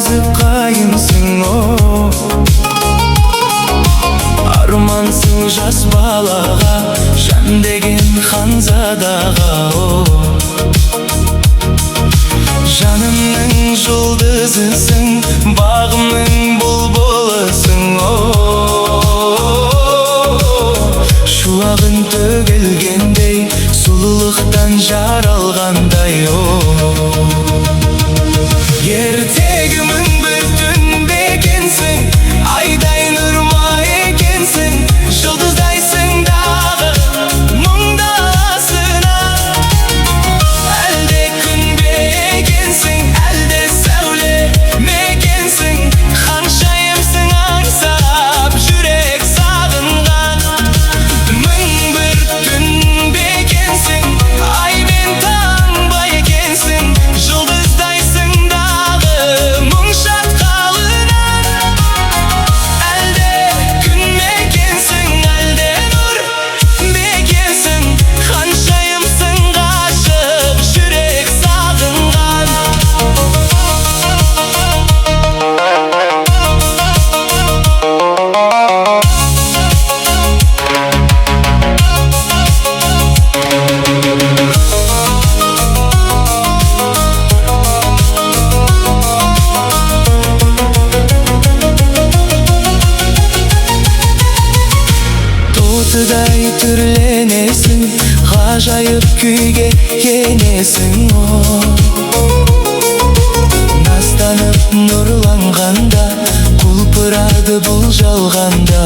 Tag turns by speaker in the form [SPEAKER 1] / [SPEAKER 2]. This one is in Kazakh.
[SPEAKER 1] нәзік қайынсың, армансың жас балаға, жан деген ханзадаға. Жанымның жұлдызысың, бағымның бұлбұлысың. Шуағын төгілгендей, сұлулықтан жаралғандай. Ертегімің бір түн бекенсің, айдай нұрма екенсің, жұлдыздайсың дағы мұңдасына. Әлде күн бекенсің, әлде сәуле мекенсің, ханшайымсың аңсап жүрек сағынған. Мың бір түн бекенсің, ай мен таң бай екенсің, жұлдыздайсың дағы мұң шатқалынан. Әлде күн мекенсің, әлде нұр мекенсің, ханшайымсың ғашық жүрек сағынған. Тотыдай түрленесің, ғажайып күйге енесің. Настанып нұрланғанда, құлпырады бұл жалғанда.